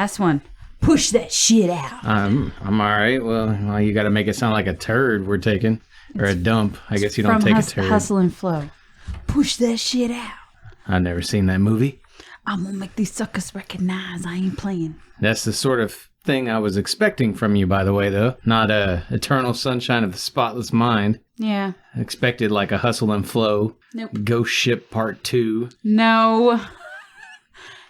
last one. Push that shit out. I'm all right. Well, you got to make it sound like a turd we're taking. Or a dump. I guess you don't take a turd. Hustle and Flow. Push that shit out. I've never seen that movie. I'm going to make these suckers recognize I ain't playing. That's the sort of thing I was expecting from you, by the way, though. Not Eternal Sunshine of the Spotless Mind. Yeah. Expected like a Hustle and Flow. Nope. Ghost Ship Part 2. No.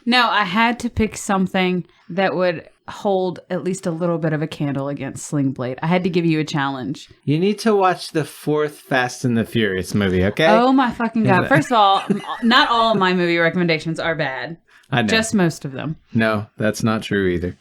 No, I had to pick something that would hold at least a little bit of a candle against Sling Blade. I had to give you a challenge. You need to watch the 4th Fast and the Furious movie, okay? Oh my fucking God. First of all, not all of my movie recommendations are bad. I know. Just most of them. No, that's not true either.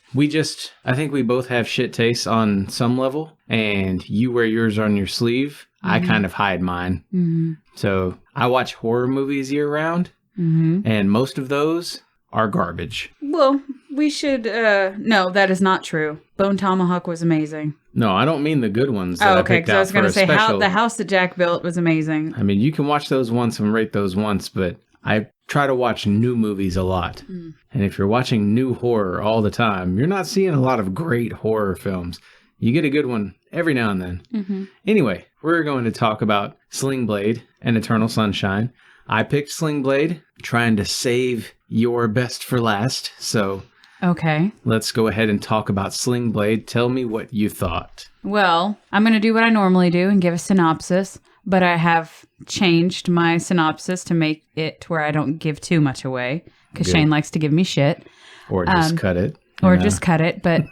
I think we both have shit tastes on some level, and you wear yours on your sleeve. Mm-hmm. I kind of hide mine. Mm-hmm. So I watch horror movies year round, and most of those are garbage. Well, we should, no, that is not true. Bone Tomahawk was amazing. No, I don't mean the good ones that I picked out for a special. I was going to say, the house that Jack built was amazing. I mean, you can watch those once and rate those once, but I try to watch new movies a lot. Mm. And if you're watching new horror all the time, you're not seeing a lot of great horror films. You get a good one every now and then. Mm-hmm. Anyway, we're going to talk about Sling Blade and Eternal Sunshine. I picked Sling Blade, trying to save your best for last. So, okay, let's go ahead and talk about Sling Blade. Tell me what you thought. Well, I'm going to do what I normally do and give a synopsis, but I have changed my synopsis to make it to where I don't give too much away, because Shane likes to give me shit. Or just cut it. Just cut it, but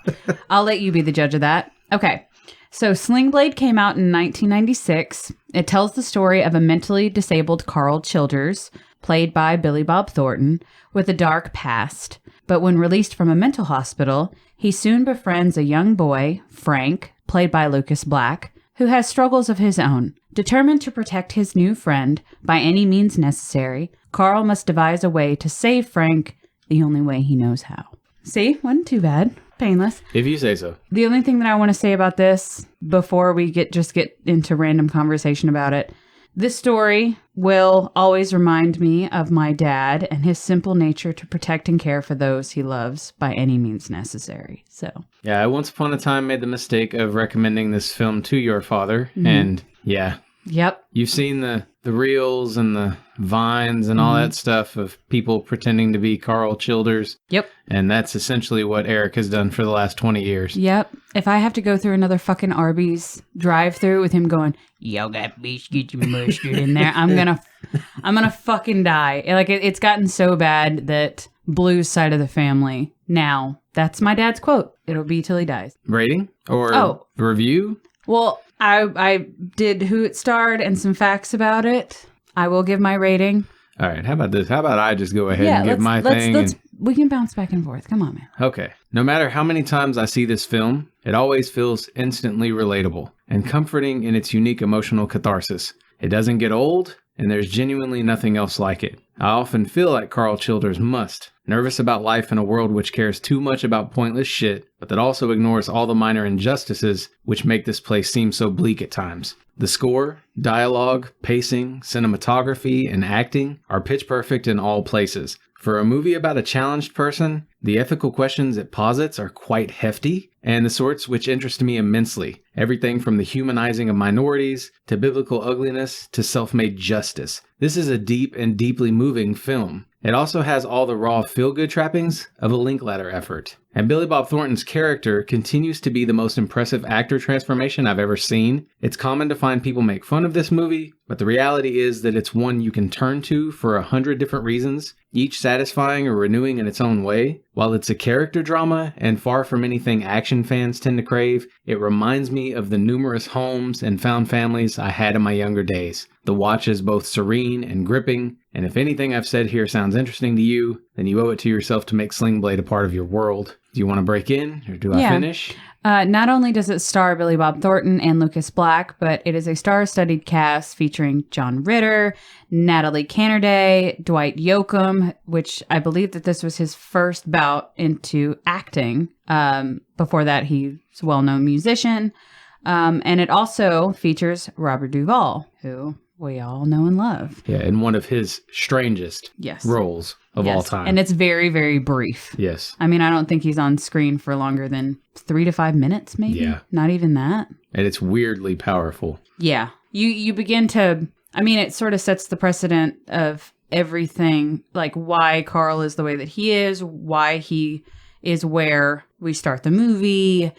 I'll let you be the judge of that. Okay. So Sling Blade came out in 1996. It tells the story of a mentally disabled Carl Childers, played by Billy Bob Thornton, with a dark past. But when released from a mental hospital, he soon befriends a young boy, Frank, played by Lucas Black, who has struggles of his own. Determined to protect his new friend by any means necessary, Carl must devise a way to save Frank the only way he knows how. See? Wasn't too bad. Painless. If you say so. The only thing that I want to say about this before we get into random conversation about it, this story will always remind me of my dad and his simple nature to protect and care for those he loves by any means necessary. So, yeah, I once upon a time made the mistake of recommending this film to your father, and yeah. Yep. You've seen the reels and the vines and all that stuff of people pretending to be Carl Childers. Yep. And that's essentially what Eric has done for the last 20 years. Yep. If I have to go through another fucking Arby's drive-through with him going, "Yo, got biscuits and mustard in there," I'm gonna fucking die. Like it's gotten so bad that Blue's side of the family now. That's my dad's quote. It'll be till he dies. Rating or review? Well, I did who it starred and some facts about it. I will give my rating. All right. How about this? How about I just go ahead and give my thing? We can bounce back and forth. Come on, man. Okay. No matter how many times I see this film, it always feels instantly relatable and comforting in its unique emotional catharsis. It doesn't get old, and there's genuinely nothing else like it. I often feel like Carl Childers must. Nervous about life in a world which cares too much about pointless shit, but that also ignores all the minor injustices which make this place seem so bleak at times. The score, dialogue, pacing, cinematography, and acting are pitch perfect in all places. For a movie about a challenged person, the ethical questions it posits are quite hefty, and the sorts which interest me immensely. Everything from the humanizing of minorities, to biblical ugliness, to self-made justice. This is a deep and deeply moving film. It also has all the raw feel-good trappings of a Linklater effort. And Billy Bob Thornton's character continues to be the most impressive actor transformation I've ever seen. It's common to find people make fun of this movie, but the reality is that it's one you can turn to for 100 different reasons, each satisfying or renewing in its own way. While it's a character drama, and far from anything action fans tend to crave, it reminds me of the numerous homes and found families I had in my younger days. The watch is both serene and gripping, and if anything I've said here sounds interesting to you, then you owe it to yourself to make Sling Blade a part of your world. Do you want to break in, or do I finish? Not only does it star Billy Bob Thornton and Lucas Black, but it is a star-studded cast featuring John Ritter, Natalie Cannerday, Dwight Yoakam, which I believe that this was his first bout into acting. Before that, he's a well-known musician. And it also features Robert Duvall, who we all know and love. Yeah, in one of his strangest roles. of all time. And it's very, very brief. Yes. I mean, I don't think he's on screen for longer than 3 to 5 minutes, maybe. Yeah. Not even that. And it's weirdly powerful. Yeah. You begin to, I mean, it sort of sets the precedent of everything, like why Carl is the way that he is, why he is where we start the movie.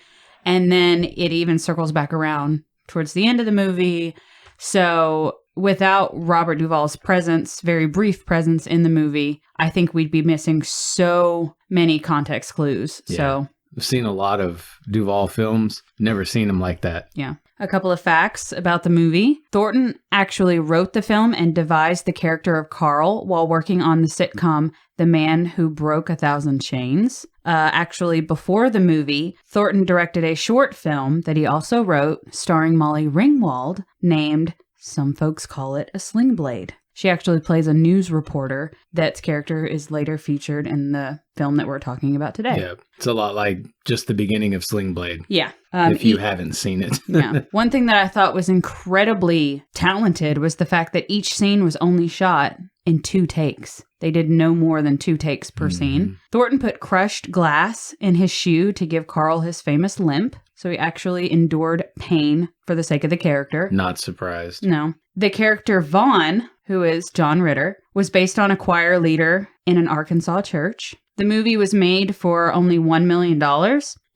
And then it even circles back around towards the end of the movie. So without Robert Duvall's presence, very brief presence in the movie, I think we'd be missing so many context clues. Yeah. So I've seen a lot of Duvall films, never seen him like that. yeah. A couple of facts about the movie. Thornton actually wrote the film and devised the character of Carl while working on the sitcom The Man Who Broke 1,000 Chains. Actually, before the movie, Thornton directed a short film that he also wrote starring Molly Ringwald named, some folks call it, a Sling Blade. She actually plays a news reporter that's character is later featured in the film that we're talking about today. Yeah, it's a lot like just the beginning of Sling Blade. Yeah. If you haven't seen it. Yeah. One thing that I thought was incredibly talented was the fact that each scene was only shot in 2 takes. They did no more than 2 takes per scene. Thornton put crushed glass in his shoe to give Carl his famous limp. So he actually endured pain for the sake of the character. Not surprised. No. The character Vaughn, who is John Ritter, was based on a choir leader in an Arkansas church. The movie was made for only $1 million.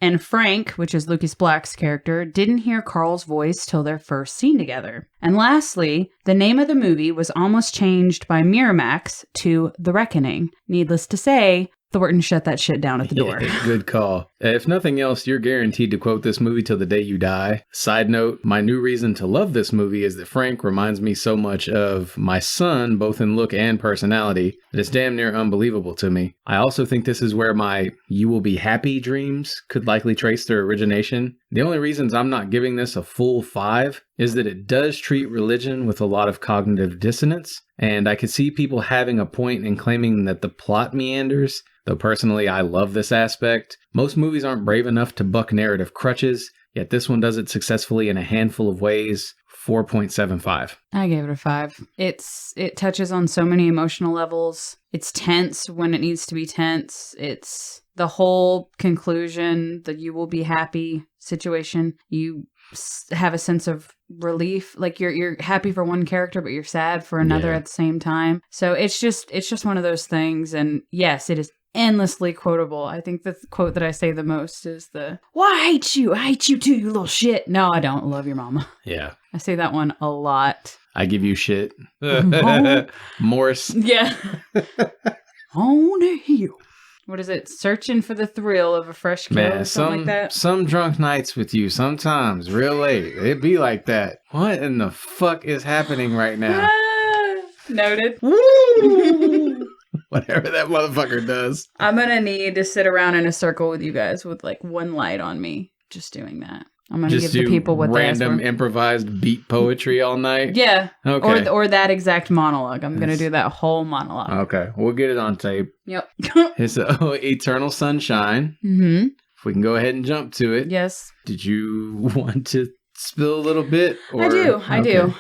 And Frank, which is Lucas Black's character, didn't hear Carl's voice till their first scene together. And lastly, the name of the movie was almost changed by Miramax to The Reckoning. Needless to say, Thornton shut that shit down at the door. Good call. If nothing else, you're guaranteed to quote this movie till the day you die. Side note, my new reason to love this movie is that Frank reminds me so much of my son, both in look and personality, that it's damn near unbelievable to me. I also think this is where my "you will be happy" dreams could likely trace their origination. The only reasons I'm not giving this a full 5 is that it does treat religion with a lot of cognitive dissonance, and I could see people having a point in claiming that the plot meanders. Though personally, I love this aspect. Most movies aren't brave enough to buck narrative crutches, yet this one does it successfully in a handful of ways. 4.75. I gave it a 5. It touches on so many emotional levels. It's tense when it needs to be tense. It's the whole conclusion, the "you will be happy" situation. You have a sense of relief, like you're happy for one character, but you're sad for another at the same time. So it's just one of those things. And yes, it is endlessly quotable. I think the quote that I say the most is "Well, I hate you. I hate you too, you little shit." No, I don't. Love your mama. Yeah. I say that one a lot. I give you shit. Morris. Yeah. On a hill. What is it? Searching for the thrill of a fresh kill or something like that? Some drunk nights with you, sometimes real late. It be like that. What in the fuck is happening right now? Noted. Woo! Whatever that motherfucker does. I'm going to need to sit around in a circle with you guys with like one light on me. Just doing that. I'm going to give the people what they ask for. Random improvised beat poetry all night? Yeah. Okay. Or that exact monologue. I'm going to do that whole monologue. Okay. We'll get it on tape. Yep. It's Eternal Sunshine. Mm-hmm. If we can go ahead and jump to it. Yes. Did you want to spill a little bit? Or? I do.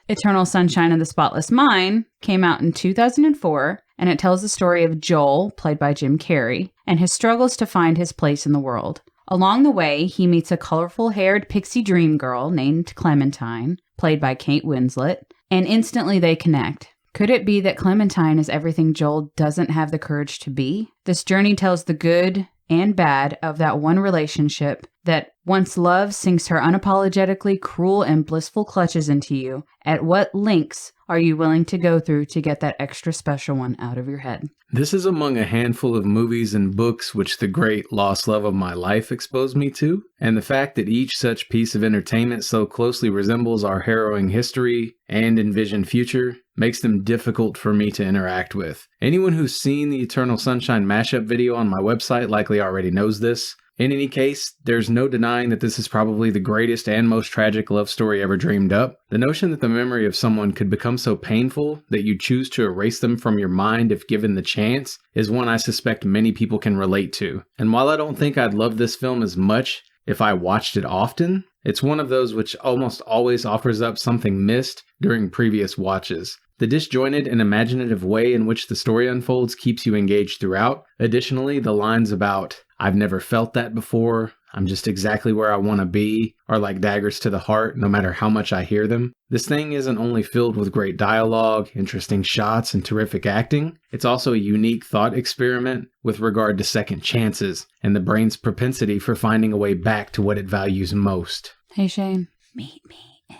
Eternal Sunshine of the Spotless Mind came out in 2004, and it tells the story of Joel, played by Jim Carrey, and his struggles to find his place in the world. Along the way, he meets a colorful-haired pixie dream girl named Clementine, played by Kate Winslet, and instantly they connect. Could it be that Clementine is everything Joel doesn't have the courage to be? This journey tells the good and bad of that one relationship that once love sinks her unapologetically cruel and blissful clutches into you. At what lengths are you willing to go through to get that extra special one out of your head? This is among a handful of movies and books which the great Lost Love of My Life exposed me to, and the fact that each such piece of entertainment so closely resembles our harrowing history and envisioned future makes them difficult for me to interact with. Anyone who's seen the Eternal Sunshine mashup video on my website likely already knows this. In any case, there's no denying that this is probably the greatest and most tragic love story ever dreamed up. The notion that the memory of someone could become so painful that you choose to erase them from your mind if given the chance is one I suspect many people can relate to. And while I don't think I'd love this film as much if I watched it often, it's one of those which almost always offers up something missed during previous watches. The disjointed and imaginative way in which the story unfolds keeps you engaged throughout. Additionally, the lines about, "I've never felt that before," "I'm just exactly where I want to be," are like daggers to the heart no matter how much I hear them. This thing isn't only filled with great dialogue, interesting shots, and terrific acting, it's also a unique thought experiment with regard to second chances and the brain's propensity for finding a way back to what it values most. Hey, Shane. Meet me in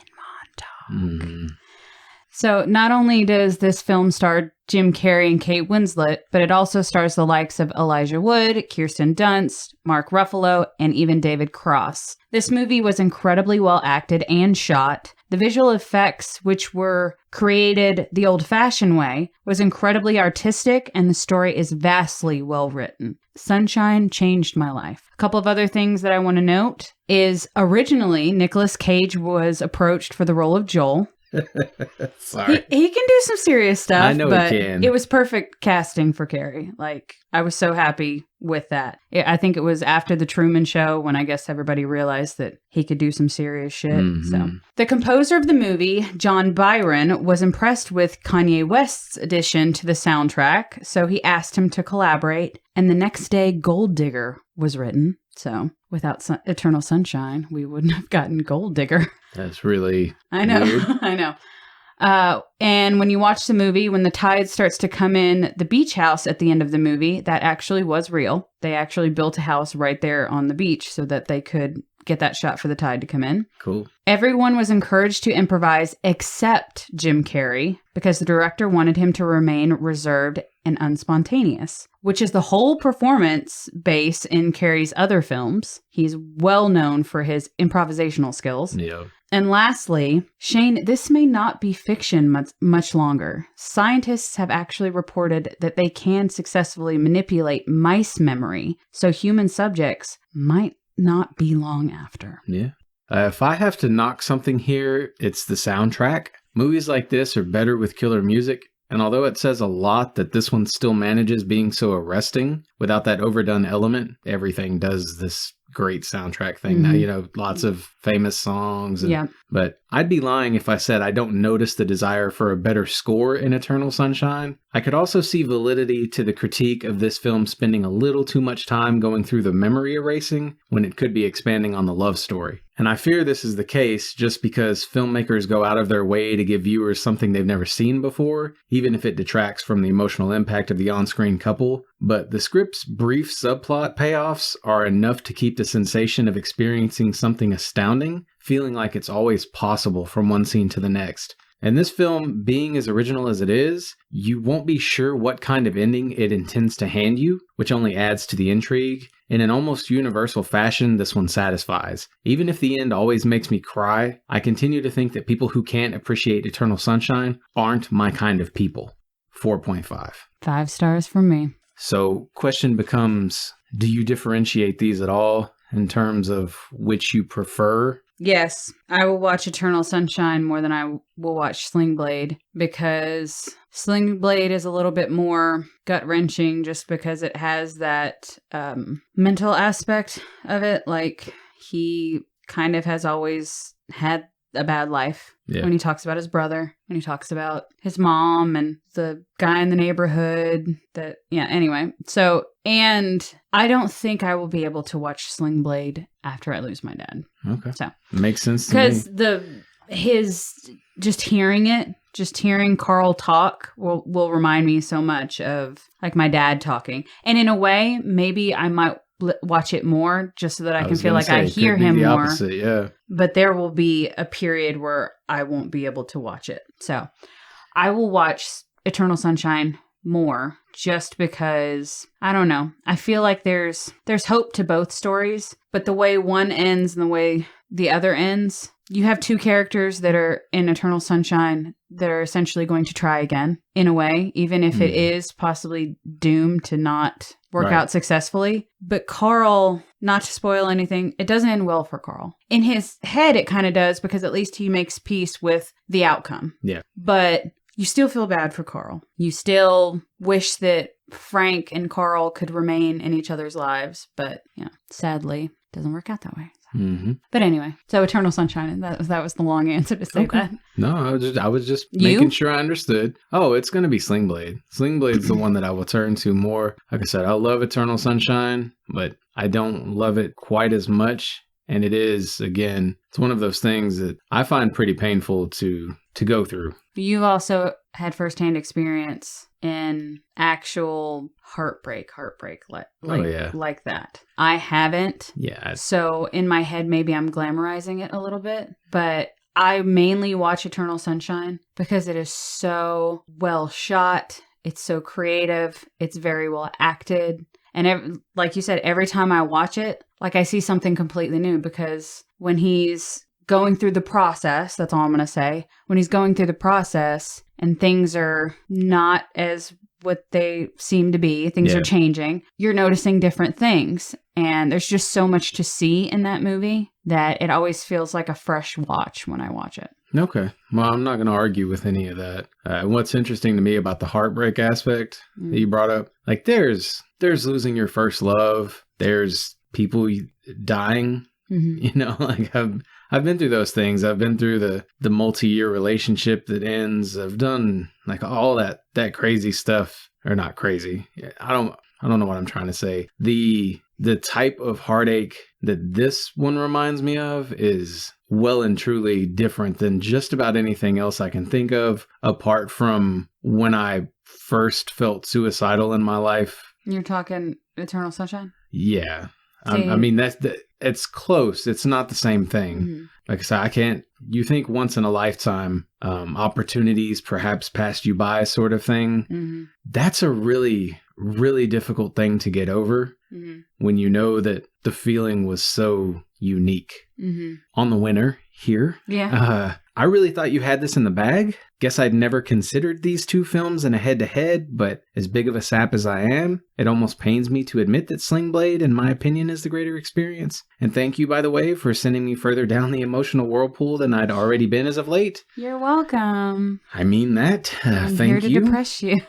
Montauk. So not only does this film star Jim Carrey and Kate Winslet, but it also stars the likes of Elijah Wood, Kirsten Dunst, Mark Ruffalo, and even David Cross. This movie was incredibly well acted and shot. The visual effects, which were created the old-fashioned way, was incredibly artistic, and the story is vastly well written. Sunshine changed my life. A couple of other things that I want to note is originally Nicolas Cage was approached for the role of Joel. Sorry. He can do some serious stuff. I know but he can. It was perfect casting for Carrey. Like, I was so happy with that. I think it was after the Truman Show when I guess everybody realized that he could do some serious shit. So the composer of the movie, John Byron, was impressed with Kanye West's addition to the soundtrack, so he asked him to collaborate. And the next day, Gold Digger was written. So without Eternal Sunshine, we wouldn't have gotten Gold Digger. That's really I know. weird. I know. And when you watch the movie, when the tide starts to come in, the beach house at the end of the movie, that actually was real. They actually built a house right there on the beach so that they could get that shot for the tide to come in. Cool. Everyone was encouraged to improvise except Jim Carrey because the director wanted him to remain reserved and unspontaneous, which is the whole performance base in Carrey's other films. He's well known for his improvisational skills. Yeah. And lastly, Shane, this may not be fiction much longer. Scientists have actually reported that they can successfully manipulate mice memory, so human subjects might not be long after. Yeah. If I have to knock something here, it's the soundtrack. Movies like this are better with killer music, and although it says a lot that this one still manages being so arresting without that overdone element, everything does this great soundtrack thing. Now, lots of famous songs. But I'd be lying if I said I don't notice the desire for a better score in Eternal Sunshine. I could also see validity to the critique of this film spending a little too much time going through the memory erasing when it could be expanding on the love story. And I fear this is the case just because filmmakers go out of their way to give viewers something they've never seen before, even if it detracts from the emotional impact of the on-screen couple. But the script's brief subplot payoffs are enough to keep the sensation of experiencing something astounding, feeling like it's always possible from one scene to the next. And this film, being as original as it is, you won't be sure what kind of ending it intends to hand you, which only adds to the intrigue. In an almost universal fashion, this one satisfies. Even if the end always makes me cry, I continue to think that people who can't appreciate Eternal Sunshine aren't my kind of people. 4.5. 5 stars from me. So, question becomes, do you differentiate these at all in terms of which you prefer? Yes, I will watch Eternal Sunshine more than I will watch Sling Blade because Sling Blade is a little bit more gut-wrenching just because it has that mental aspect of it. Like, he kind of has always had a bad life. Yeah. When he talks about his brother, when he talks about his mom and the guy in the neighborhood anyway. So, and I don't think I will be able to watch Sling Blade after I lose my dad. Okay. So makes sense to me. Because just hearing Carl talk will remind me so much of like my dad talking. And in a way, maybe I might watch it more just so that I can feel like I hear him more. Opposite, yeah. But there will be a period where I won't be able to watch it. So I will watch Eternal Sunshine more just because, I don't know, I feel like there's hope to both stories, but the way one ends and the way the other ends, you have two characters that are in Eternal Sunshine that are essentially going to try again in a way, even if it is possibly doomed to not work out successfully. But Carl, not to spoil anything, it doesn't end well for Carl. In his head, it kind of does because at least he makes peace with the outcome. Yeah. But you still feel bad for Carl. You still wish that Frank and Carl could remain in each other's lives, but sadly, it doesn't work out that way. Mm-hmm. But anyway, so Eternal Sunshine. That was the long answer to say that. No, I was just making sure I understood. Oh, it's going to be Sling Blade. Sling Blade's the one that I will turn to more. Like I said, I love Eternal Sunshine, but I don't love it quite as much. And it is, again, it's one of those things that I find pretty painful to go through. You've also had firsthand experience in actual heartbreak, like that. I haven't. Yeah. So in my head, maybe I'm glamorizing it a little bit, but I mainly watch Eternal Sunshine because it is so well shot. It's so creative. It's very well acted. And like you said, every time I watch it, like I see something completely new, because when he's going through the process, that's all I'm going to say, when he's going through the process and things are not as what they seem to be, things are changing, you're noticing different things. And there's just so much to see in that movie that it always feels like a fresh watch when I watch it. Okay. Well, I'm not going to argue with any of that. What's interesting to me about the heartbreak aspect that you brought up, like there's losing your first love. There's people dying, like I've been through those things. I've been through the multi-year relationship that ends. I've done like all that crazy stuff, or not crazy. I don't know what I'm trying to say. The type of heartache that this one reminds me of is well and truly different than just about anything else I can think of, apart from when I first felt suicidal in my life. You're talking Eternal Sunshine? Yeah. I mean, it's close. It's not the same thing. Mm-hmm. Like I said, you think once in a lifetime, opportunities perhaps passed you by sort of thing. Mm-hmm. That's a really, really difficult thing to get over when you know that the feeling was so unique. Mm-hmm. On the winner here. Yeah. I really thought you had this in the bag. Guess I'd never considered these two films in a head-to-head, but as big of a sap as I am, it almost pains me to admit that Sling Blade, in my opinion, is the greater experience. And thank you, by the way, for sending me further down the emotional whirlpool than I'd already been as of late. You're welcome. I mean that. I'm thank here to you. depress you.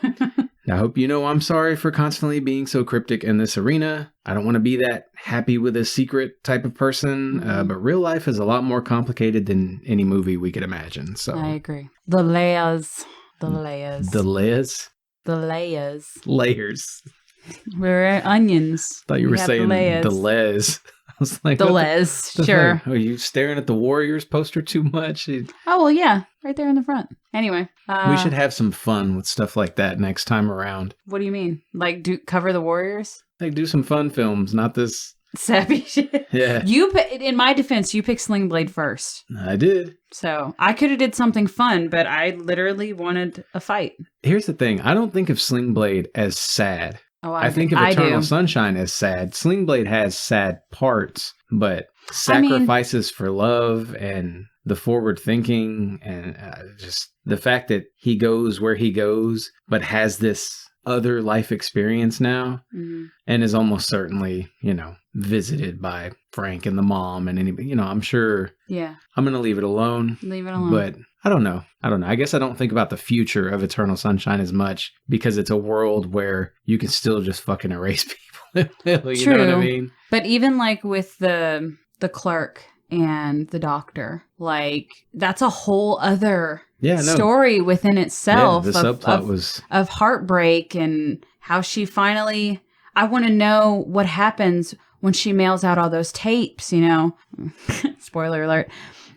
I hope you know I'm sorry for constantly being so cryptic in this arena. I don't want to be that happy with a secret type of person, but real life is a lot more complicated than any movie we could imagine. So I agree. The layers. We're onions. I thought you were saying the les. I was like, the les, sure. Are you staring at the Warriors poster too much? Oh, well, yeah. Right there in the front. Anyway. We should have some fun with stuff like that next time around. What do you mean? Like, cover the Warriors? Like, do some fun films, not this sappy shit. Yeah. In my defense, you picked Sling Blade first. I did. So, I could have did something fun, but I literally wanted a fight. Here's the thing. I don't think of Sling Blade as sad. Oh, I think of Eternal Sunshine as sad. Sling Blade has sad parts, but sacrifices for love and the forward thinking and just the fact that he goes where he goes, but has this other life experience now and is almost certainly, visited by Frank and the mom and anybody, I'm sure. Yeah. I'm going to leave it alone. Leave it alone. But I don't know. I guess I don't think about the future of Eternal Sunshine as much because it's a world where you can still just fucking erase people. You know what I mean? But even like with the clerk and the doctor, like that's a whole other story within itself. Yeah, the subplot was of heartbreak and how she finally. I want to know what happens when she mails out all those tapes. Spoiler alert.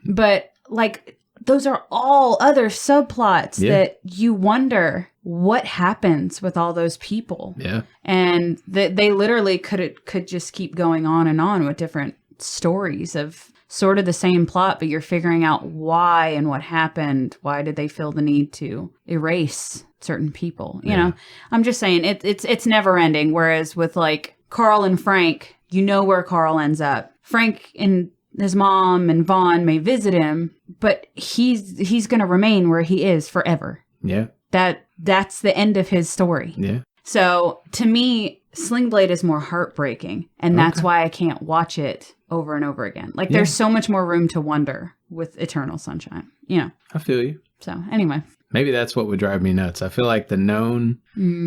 But like. Those are all other subplots that you wonder what happens with all those people. Yeah. And they literally could just keep going on and on with different stories of sort of the same plot, but you're figuring out why and what happened. Why did they feel the need to erase certain people? You know, I'm just saying it's never ending. Whereas with like Carl and Frank, where Carl ends up. Frank and his mom and Vaughn may visit him, but he's going to remain where he is forever. Yeah. That's the end of his story. Yeah. So to me, Sling Blade is more heartbreaking, and that's why I can't watch it over and over again. Like there's so much more room to wonder with Eternal Sunshine. I feel you. So anyway. Maybe that's what would drive me nuts. I feel like the known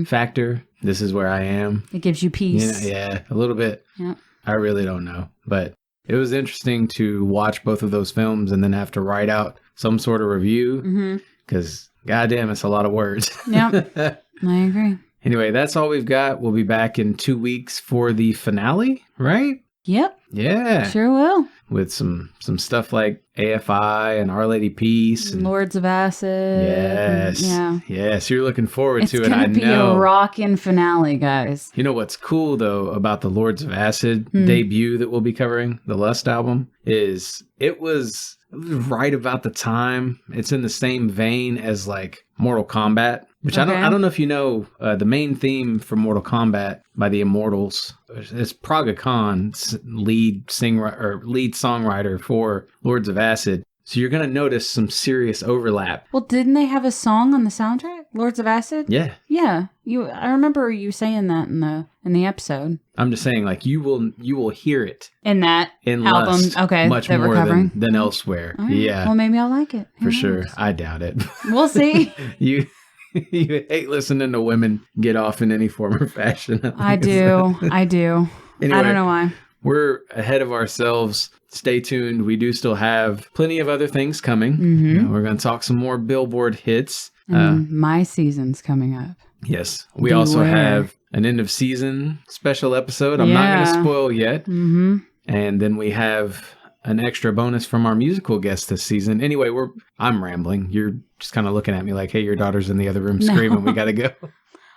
factor, this is where I am. It gives you peace. Yeah, a little bit. Yep. I really don't know. But it was interesting to watch both of those films and then have to write out some sort of review. Because, goddamn, it's a lot of words. Yep. I agree. Anyway, that's all we've got. We'll be back in 2 weeks for the finale, right? Yep. Yeah. Sure will. With some stuff like AFI and Our Lady Peace. And Lords of Acid. Yes. Yeah. Yes. You're looking forward to it. It's going to be a rockin' finale, guys. You know what's cool, though, about the Lords of Acid debut that we'll be covering, the Lust album, is it was right about the time. It's in the same vein as like Mortal Kombat, which I don't know if you know, the main theme for Mortal Kombat by the Immortals is Praga Khan's lead songwriter for Lords of Acid. So you're going to notice some serious overlap. Well, didn't they have a song on the soundtrack? Lords of Acid? Yeah. Yeah. I remember you saying that in the episode. I'm just saying, like, you will hear it in that in album. Lust, okay, much that more we're covering than elsewhere. Right. Yeah. Well, maybe I'll like it. For sure. I doubt it. We'll see. You hate listening to women get off in any form or fashion. I do. Anyway, I don't know why. We're ahead of ourselves. Stay tuned. We do still have plenty of other things coming. We're going to talk some more Billboard hits. My season's coming up. Yes. We also have an end of season special episode. I'm not going to spoil yet. And then we have an extra bonus from our musical guest this season. Anyway, I'm rambling. You're just kind of looking at me like, hey, your daughter's in the other room screaming. We got to go.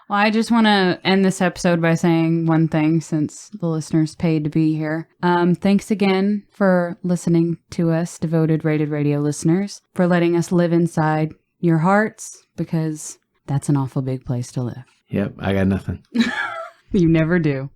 Well, I just want to end this episode by saying one thing since the listeners paid to be here. Thanks again for listening to us, devoted Rated Radio listeners, for letting us live inside your hearts, because that's an awful big place to live. Yep, I got nothing. You never do.